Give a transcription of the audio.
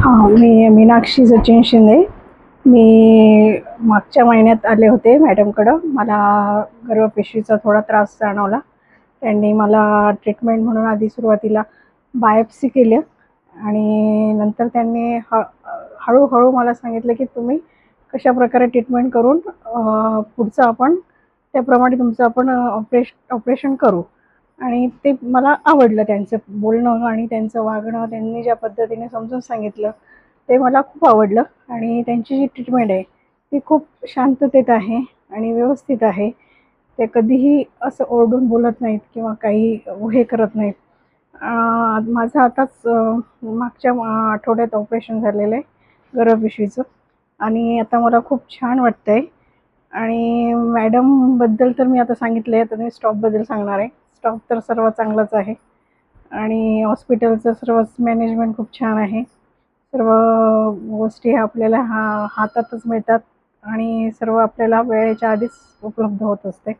हां, मी मीनाक्षी सचिन शिंदे. मी मागच्या महिन्यात आले होते मॅडमकडं. मला गर्भपिशवीचा थोडा त्रास जाणवला. त्यांनी मला ट्रीटमेंट म्हणून आधी सुरुवातीला बायोप्सी केलं आणि नंतर त्यांनी हळूहळू मला सांगितलं की तुम्ही कशाप्रकारे ट्रीटमेंट करून पुढचं आपण त्याप्रमाणे तुमचं आपण ऑपरेशन करू. आणि ते मला आवडलं त्यांचं बोलणं आणि त्यांचं वागणं. त्यांनी ज्या पद्धतीने समजून सांगितलं ते मला खूप आवडलं आणि त्यांची जी ट्रीटमेंट आहे ती खूप शांततेत आहे आणि व्यवस्थित आहे. ते कधीही असं ओरडून बोलत नाहीत किंवा काही हे करत नाहीत. माझं आताच मागच्या आठवड्यात ऑपरेशन झालेलं आहे गर्भपिशवीचं आणि आता मला खूप छान वाटतंय. आणि मॅडमबद्दल तर मी आता सांगितलं आहे, आता मी स्टॉफबद्दल सांगणार आहे. स्टॉफ तर सर्व चांगलाच आहे आणि हॉस्पिटलचं सर्वच मॅनेजमेंट खूप छान आहे. सर्व गोष्टी आपल्याला हातातच मिळतात आणि सर्व आपल्याला वेळेच्या आधीच उपलब्ध होत असते.